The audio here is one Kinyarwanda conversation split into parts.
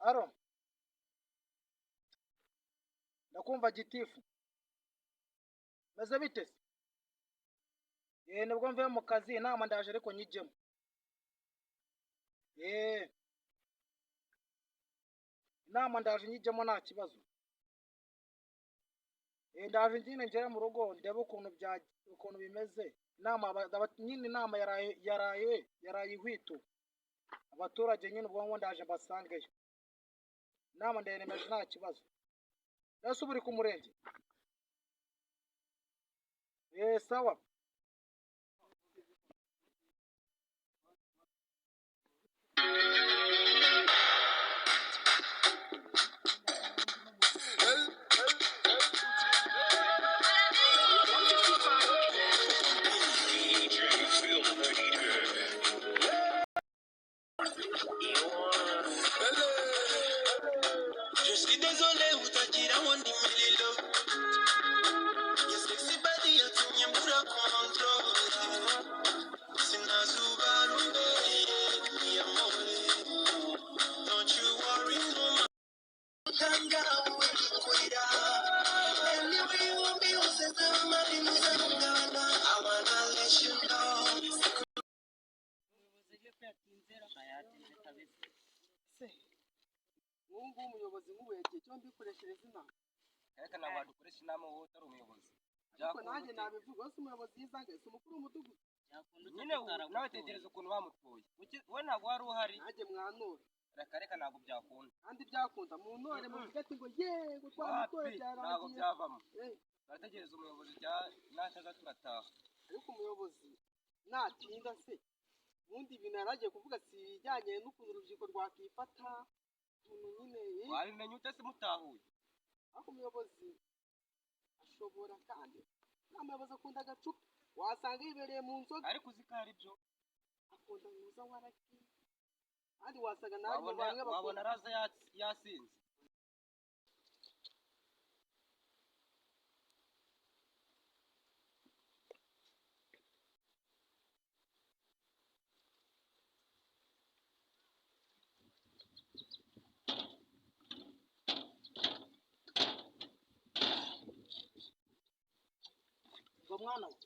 Aro, ndakumva gitifu. Meze bite? Nibwo mvuye mu kazi inama ndaje ariko nyijyemo. Inama ndaje nyijyemo nta kibazo. Ndaje nyine ngere mu rugo ndebe ukuntu bimeze. Nyine inama yaraye ihwitu. Abaturage nyine ubwo ndaje mbasangeyo. Inama ndayemeje nta kibazo. Ese ubu uri ku murenge? Sawa. Ubu umuyobozi nk'ubuheke cyo mbikoreshereza inama. Ariko ntabwo wadukoresha inama wowe utari umuyobozi. Ariko nanjye nabivuga se umuyobozi yizange si umukuru w'umudugudu. Nyine nawe tekereza ukuntu bamutoye. We ntabwo wari uhari. Nanjye mwanura. Reka ntabwo byakunda. Kandi byakunda mu ntore mu gati ngo yego twamutoye byaragiye. Ntabwo byavamo. Barategereza umuyobozi nataza turataha. Ariko umuyobozi natinda se ubundi ibintu yaragiye kuvuga si ibijyanye n'ukuntu urubyiruko rwakifata nyine wabimenya ute se mutahuye? ariko umuyobozi ashobora kandi umuyobozi akunda agacupa wasanga yibereye mu nzoga ariko uzi ko ari byo akunda mwiza waraki kandi wasaga ntabwo bamwe wabona araza yasinze. Mwana we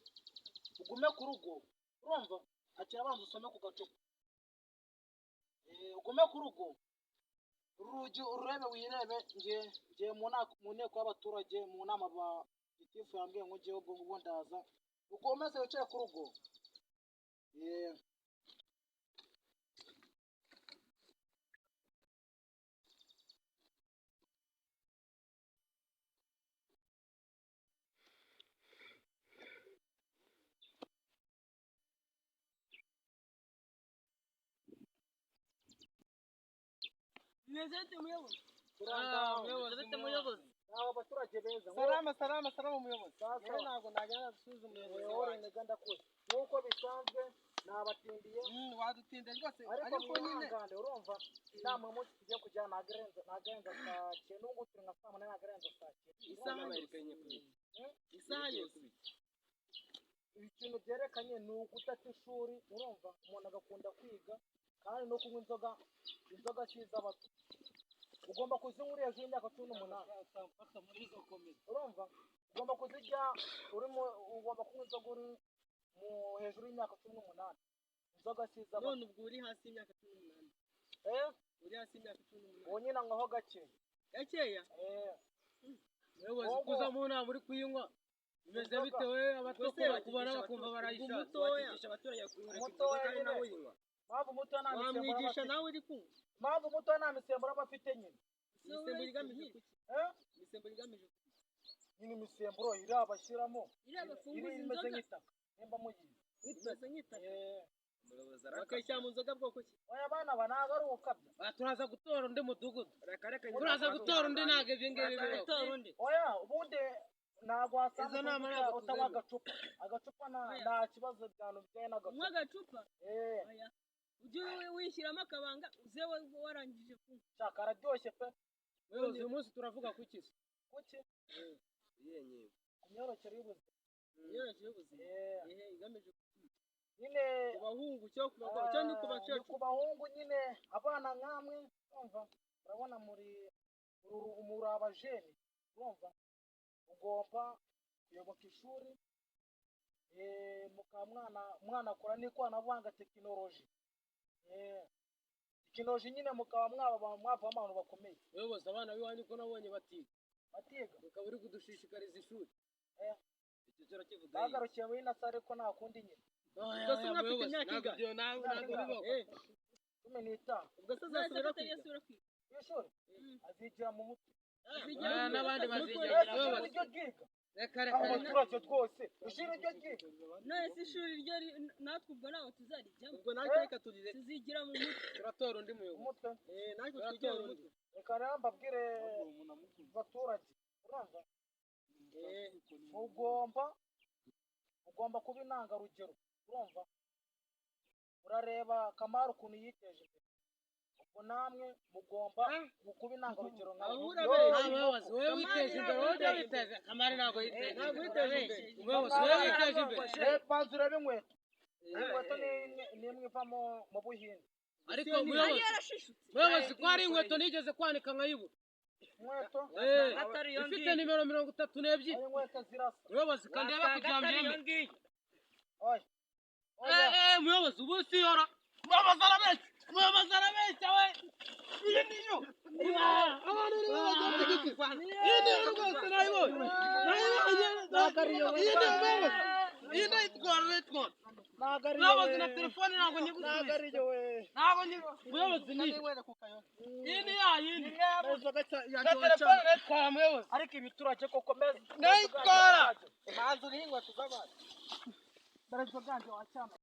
ugume ku rugo urumva akira abanza usome ku gacupa. Ugume ku rugo urugi urebe wirebe ngiye mu nteko y'abaturage mu nama ba gitifu yambwiye ngo ngiye ubwo ndaza ukomeze wicaye ku rugo. Mwezete muyobozi. Muyobozi. Aba baturage beza. Salama muyobozi. Ntabwo najyana gusubiza umuyobozi. Wowe neganda kose. Nuko bisanzwe nabatindiye. Wadutinde rwose ariko nyine urumva inama munsi tugiye kujyana nagerenza saa 9 n'ubwo turi nka saa 8 nagerenza saa 9. Isaha yose. Ibintu byerekanye ni ugutata ishuri urumva umuntu agakunda kwiga kandi no kunywa inzoga cyiza bato ugomba kuzinywa hejuru y'imyaka 18 urumva ugomba kuzijya ugomba kunywa inzoga uri mu hejuru y'imyaka 18 inzoga cyiza bato. None ubwo uri hasi y'imyaka 18 uri hasi y'imyaka 18 ubu nyine ngaho gakeya muyobozi kuza mu nama uri kuyinywa bimeze bitewe abatoko bakubara bakumva barayishaka wakigisha abaturage kunywa kandi nawe uyinywa. Mpamvu muto nta misemburo wamwigisha nawe uri kunywa. Mpamvu muto nta misemburo bafite nyine. Misemburo igamije kuki? Misemburo igamije kuki? Nyine misemburo irabashyiramo. Irabafunguza imeze nk'itaka. Nimba mugiye. Imeze nk'itaka. Umuyobozi arakabya. Bakayishyira mu nzoga bwoko ki? Oya abana ntabwo ari ukabya. Turaza gutora undi mudugudu. Turaza gutora undi ntabwo ibyo ngibyo bibaho. Oya ubundi ntabwo wasanga utaba agacupa nta kibazo byano bijyanye n'agacupa. Nk'agacupa? Oya. Ujye wishyiramo akabanga uze warangije kunywa. Shaka araryoshye pe. Uyu munsi turavuga kuki se? Kuki? Yenyewe. Ku myororokere y'ubuzima. Imyororokere y'ubuzima? Igamije kuki? nyine ku bahungu cyangwa ku bagore cyangwa ni ku ni bakecuru ku bahungu nyine abana nkamwe urumva urabona muri abajeni urumva ugomba kuyoboka ishuri mukaba mwana akora n'ikoranabuhanga tekinoloji tekinoloji nyine mukaba mwavamo abantu bakomeye. uyoboza abana b'iwanyu ko nabonye batiga ukaba uri kudushishikariza ishuri icyo kirakivuga bagarukiye muri nasare ko nta kundi nyine ubwo se mwafite imyaka ingahe ntabwo bibaho 15 ubwo se azasubira kwiga ishuri azigira mu mutwe n'abandi bazigira uburyo bwiga reka abaturage twose ushira ibyo byiga none se ishuri ryo natwe ubwo ntaho tuzarijyamo ubwo natwe reka tugize tuzigira mu mutwe turatora undi muyobozi umutwe natwe twigira umutwe reka rero mbabwire abaturage urumva ugomba kuba intangarugero urumva urareba Kamari ukuntu yiteje imbere ubwo namwe mugomba kuba intangarugero nkawe wowe witeje imbere wowe witeje Kamari ntabwo yiteje imbere banza urebe inkweto ni imwe iva mu Buhinde ariko muyobozi ko hari inkweto nigeze kwanika nkayibura inkweto ifite nimero 32 inkweto zirasa muyobozi kandi yaba kujyambye muyobozi ubu siyora muyobozi arabeshya we iyi niyo abantu ni iyi niyo rwose nayibonye iyi niyo itwara muyobozi na telefone ntabwo nyigusubiza muyobozi ni iyi ni yayindi na telefone nayitwara muyobozi ariko ibiturage koko meza nayitwara manzu n'inkweto z'abandi dore ibyo byanjye wacyana